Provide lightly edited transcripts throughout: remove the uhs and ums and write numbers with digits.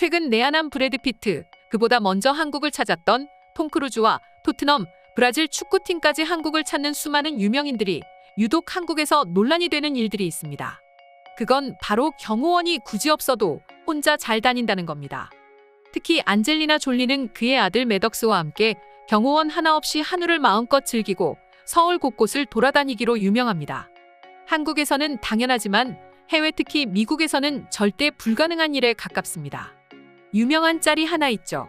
최근 내한한 브래드 피트, 그보다 먼저 한국을 찾았던 톰 크루즈와 토트넘, 브라질 축구팀까지 한국을 찾는 수많은 유명인들이 유독 한국에서 논란이 되는 일들이 있습니다. 그건 바로 경호원이 굳이 없어도 혼자 잘 다닌다는 겁니다. 특히 안젤리나 졸리는 그의 아들 매덕스와 함께 경호원 하나 없이 한우를 마음껏 즐기고 서울 곳곳을 돌아다니기로 유명합니다. 한국에서는 당연하지만 해외 특히 미국에서는 절대 불가능한 일에 가깝습니다. 유명한 짤이 하나 있죠.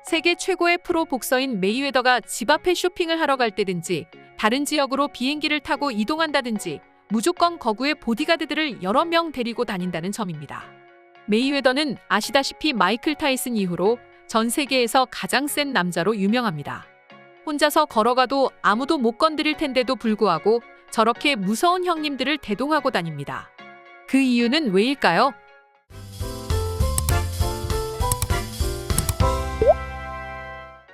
세계 최고의 프로 복서인 메이웨더가 집 앞에 쇼핑을 하러 갈 때든지 다른 지역으로 비행기를 타고 이동한다든지 무조건 거구의 보디가드들을 여러 명 데리고 다닌다는 점입니다. 메이웨더는 아시다시피 마이클 타이슨 이후로 전 세계에서 가장 센 남자로 유명합니다. 혼자서 걸어가도 아무도 못 건드릴 텐데도 불구하고 저렇게 무서운 형님들을 대동하고 다닙니다. 그 이유는 왜일까요?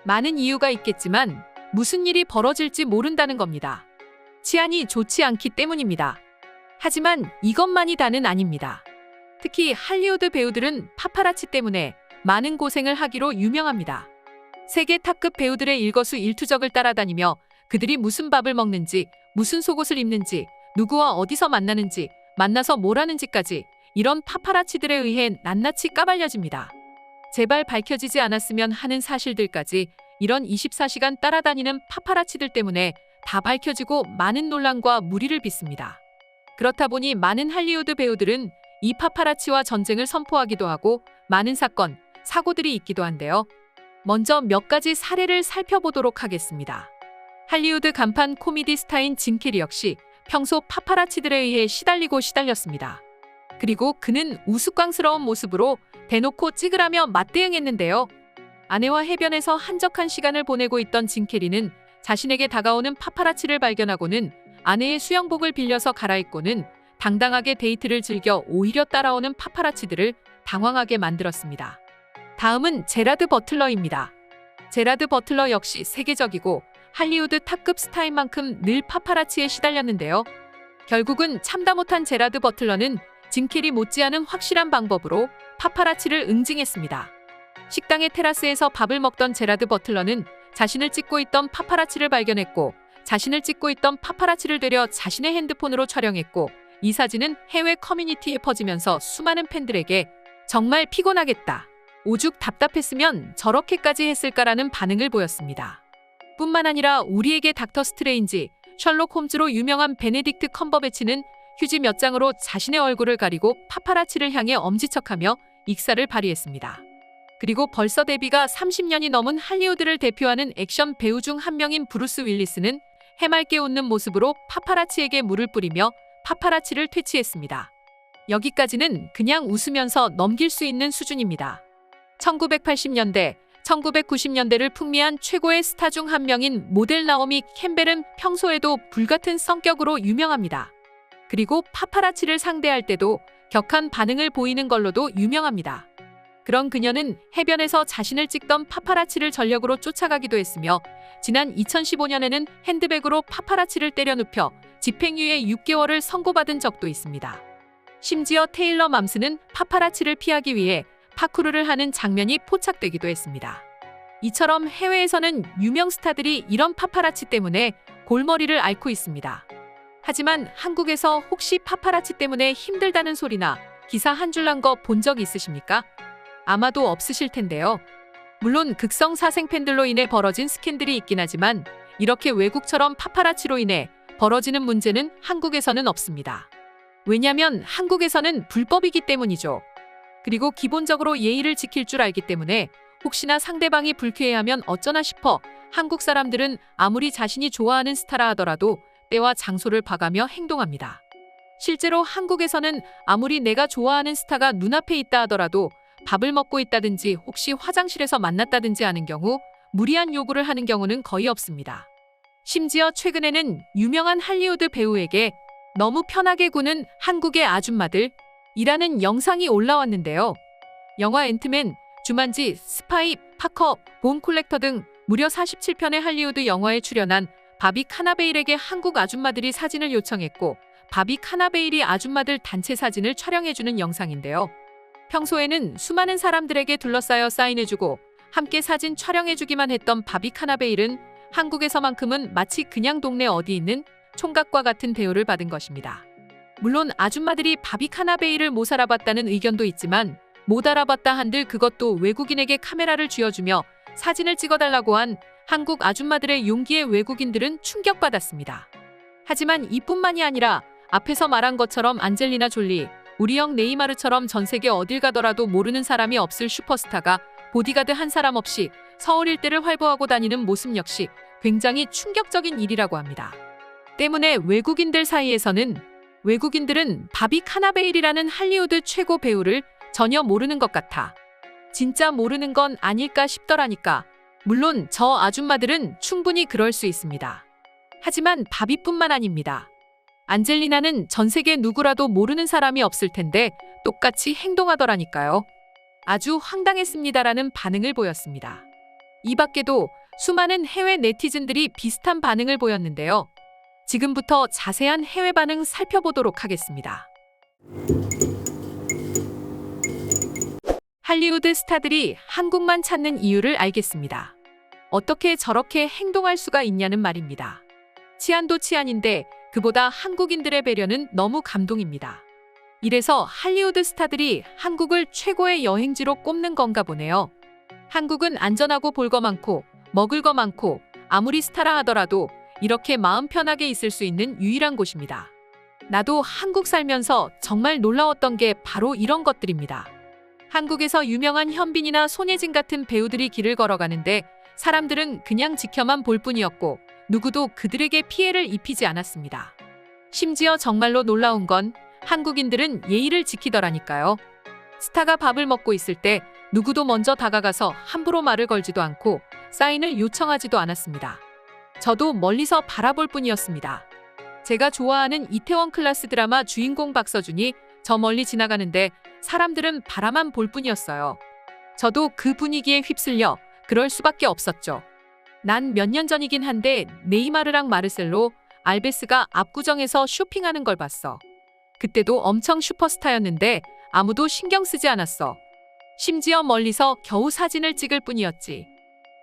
많은 이유가 있겠지만 무슨 일이 벌어질지 모른다는 겁니다. 치안이 좋지 않기 때문입니다. 하지만 이것만이 다는 아닙니다. 특히 할리우드 배우들은 파파라치 때문에 많은 고생을 하기로 유명합니다. 세계 탑급 배우들의 일거수일투족을 따라다니며 그들이 무슨 밥을 먹는지, 무슨 속옷을 입는지, 누구와 어디서 만나는지, 만나서 뭘 하는지까지 이런 파파라치들에 의해 낱낱이 까발려집니다. 제발 밝혀지지 않았으면 하는 사실들까지 이런 24시간 따라다니는 파파라치들 때문에 다 밝혀지고 많은 논란과 물의를 빚습니다. 그렇다 보니 많은 할리우드 배우들은 이 파파라치와 전쟁을 선포하기도 하고 많은 사건, 사고들이 있기도 한데요. 먼저 몇 가지 사례를 살펴보도록 하겠습니다. 할리우드 간판 코미디 스타인 짐 캐리 역시 평소 파파라치들에 의해 시달렸습니다. 그리고 그는 우스꽝스러운 모습으로 대놓고 찍으라며 맞대응했는데요. 아내와 해변에서 한적한 시간을 보내고 있던 짐 캐리는 자신에게 다가오는 파파라치를 발견하고는 아내의 수영복을 빌려서 갈아입고는 당당하게 데이트를 즐겨 오히려 따라오는 파파라치들을 당황하게 만들었습니다. 다음은 제라드 버틀러입니다. 제라드 버틀러 역시 세계적이고 할리우드 탑급 스타인 만큼 늘 파파라치에 시달렸는데요. 결국은 참다 못한 제라드 버틀러는 짐 캐리 못지않은 확실한 방법으로 파파라치를 응징했습니다. 식당의 테라스에서 밥을 먹던 제라드 버틀러는 자신을 찍고 있던 파파라치를 발견했고 자신을 찍고 있던 파파라치를 되려 자신의 핸드폰으로 촬영했고 이 사진은 해외 커뮤니티에 퍼지면서 수많은 팬들에게 정말 피곤하겠다, 오죽 답답했으면 저렇게까지 했을까라는 반응을 보였습니다. 뿐만 아니라 우리에게 닥터 스트레인지, 셜록 홈즈로 유명한 베네딕트 컴버배치는 휴지 몇 장으로 자신의 얼굴을 가리고 파파라치를 향해 엄지척하며 익사를 발휘했습니다. 그리고 벌써 데뷔가 30년이 넘은 할리우드를 대표하는 액션 배우 중 한 명인 브루스 윌리스는 해맑게 웃는 모습으로 파파라치에게 물을 뿌리며 파파라치를 퇴치했습니다. 여기까지는 그냥 웃으면서 넘길 수 있는 수준입니다. 1980년대, 1990년대를 풍미한 최고의 스타 중 한 명인 모델 나오미 캠벨은 평소에도 불같은 성격으로 유명합니다. 그리고 파파라치를 상대할 때도 격한 반응을 보이는 걸로도 유명합니다. 그런 그녀는 해변에서 자신을 찍던 파파라치를 전력으로 쫓아가기도 했으며 지난 2015년에는 핸드백으로 파파라치를 때려 눕혀 집행유예 6개월을 선고받은 적도 있습니다. 심지어 테일러 맘스는 파파라치를 피하기 위해 파쿠르를 하는 장면이 포착되기도 했습니다. 이처럼 해외에서는 유명 스타들이 이런 파파라치 때문에 골머리를 앓고 있습니다. 하지만 한국에서 혹시 파파라치 때문에 힘들다는 소리나 기사 한 줄 난 거 본 적 있으십니까? 아마도 없으실 텐데요. 물론 극성 사생 팬들로 인해 벌어진 스캔들이 있긴 하지만 이렇게 외국처럼 파파라치로 인해 벌어지는 문제는 한국에서는 없습니다. 왜냐면 한국에서는 불법이기 때문이죠. 그리고 기본적으로 예의를 지킬 줄 알기 때문에 혹시나 상대방이 불쾌해하면 어쩌나 싶어 한국 사람들은 아무리 자신이 좋아하는 스타라 하더라도 때와 장소를 봐가며 행동합니다. 실제로 한국에서는 아무리 내가 좋아하는 스타가 눈앞에 있다 하더라도 밥을 먹고 있다든지 혹시 화장실에서 만났다든지 하는 경우 무리한 요구를 하는 경우는 거의 없습니다. 심지어 최근에는 유명한 할리우드 배우에게 너무 편하게 구는 한국의 아줌마들이라는 영상이 올라왔는데요. 영화 앤트맨, 주만지, 스파이, 파커, 본 콜렉터 등 무려 47편의 할리우드 영화에 출연한 바비 카나베일에게 한국 아줌마들이 사진을 요청했고 바비 카나베일이 아줌마들 단체 사진을 촬영해주는 영상인데요. 평소에는 수많은 사람들에게 둘러싸여 사인해주고 함께 사진 촬영해주기만 했던 바빅 하나베일은 한국에서만큼은 마치 그냥 동네 어디 있는 총각과 같은 대우를 받은 것입니다. 물론 아줌마들이 바빅 하나베일을 못 알아봤다는 의견도 있지만 못 알아봤다 한들 그것도 외국인에게 카메라를 쥐어주며 사진을 찍어달라고 한 한국 아줌마들의 용기에 외국인들은 충격받았습니다. 하지만 이뿐만이 아니라 앞에서 말한 것처럼 안젤리나 졸리, 우리 형 네이마르처럼 전 세계 어딜 가더라도 모르는 사람이 없을 슈퍼스타가 보디가드 한 사람 없이 서울 일대를 활보하고 다니는 모습 역시 굉장히 충격적인 일이라고 합니다. 때문에 외국인들은 바빅 하나베일이라는 할리우드 최고 배우를 전혀 모르는 것 같아 진짜 모르는 건 아닐까 싶더라니까. 물론 저 아줌마들은 충분히 그럴 수 있습니다. 하지만 바비뿐만 아닙니다. 안젤리나는 전 세계 누구라도 모르는 사람이 없을 텐데 똑같이 행동하더라니까요. 아주 황당했습니다라는 반응을 보였습니다. 이 밖에도 수많은 해외 네티즌들이 비슷한 반응을 보였는데요. 지금부터 자세한 해외 반응 살펴보도록 하겠습니다. 할리우드 스타들이 한국만 찾는 이유를 알겠습니다. 어떻게 저렇게 행동할 수가 있냐는 말입니다. 치안도 치안인데 그보다 한국인들의 배려는 너무 감동입니다. 이래서 할리우드 스타들이 한국을 최고의 여행지로 꼽는 건가 보네요. 한국은 안전하고 볼 거 많고 먹을 거 많고 아무리 스타라 하더라도 이렇게 마음 편하게 있을 수 있는 유일한 곳입니다. 나도 한국 살면서 정말 놀라웠던 게 바로 이런 것들입니다. 한국에서 유명한 현빈이나 손예진 같은 배우들이 길을 걸어가는데 사람들은 그냥 지켜만 볼 뿐이었고 누구도 그들에게 피해를 입히지 않았습니다. 심지어 정말로 놀라운 건 한국인들은 예의를 지키더라니까요. 스타가 밥을 먹고 있을 때 누구도 먼저 다가가서 함부로 말을 걸지도 않고 사인을 요청하지도 않았습니다. 저도 멀리서 바라볼 뿐이었습니다. 제가 좋아하는 이태원 클라스 드라마 주인공 박서준이 저 멀리 지나가는데 사람들은 바라만 볼 뿐이었어요. 저도 그 분위기에 휩쓸려 그럴 수밖에 없었죠. 난 몇 년 전이긴 한데 네이마르랑 마르셀로, 알베스가 압구정에서 쇼핑하는 걸 봤어. 그때도 엄청 슈퍼스타였는데 아무도 신경 쓰지 않았어. 심지어 멀리서 겨우 사진을 찍을 뿐이었지.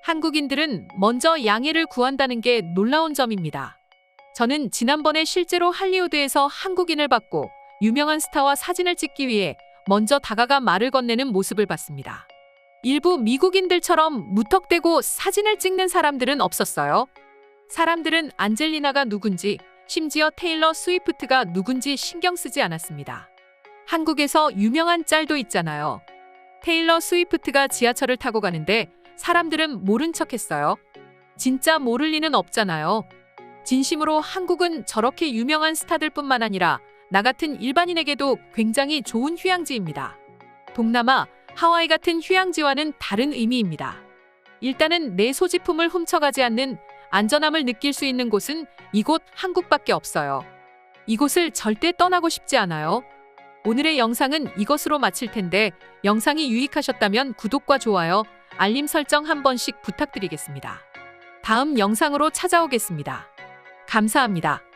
한국인들은 먼저 양해를 구한다는 게 놀라운 점입니다. 저는 지난번에 실제로 할리우드에서 한국인을 봤고 유명한 스타와 사진을 찍기 위해 먼저 다가가 말을 건네는 모습을 봤습니다. 일부 미국인들처럼 무턱대고 사진을 찍는 사람들은 없었어요. 사람들은 안젤리나가 누군지, 심지어 테일러 스위프트가 누군지 신경 쓰지 않았습니다. 한국에서 유명한 짤도 있잖아요. 테일러 스위프트가 지하철을 타고 가는데 사람들은 모른 척했어요. 진짜 모를 리는 없잖아요. 진심으로 한국은 저렇게 유명한 스타들뿐만 아니라 나 같은 일반인에게도 굉장히 좋은 휴양지입니다. 동남아, 하와이 같은 휴양지와는 다른 의미입니다. 일단은 내 소지품을 훔쳐가지 않는 안전함을 느낄 수 있는 곳은 이곳 한국밖에 없어요. 이곳을 절대 떠나고 싶지 않아요. 오늘의 영상은 이것으로 마칠 텐데 영상이 유익하셨다면 구독과 좋아요, 알림 설정 한 번씩 부탁드리겠습니다. 다음 영상으로 찾아오겠습니다. 감사합니다.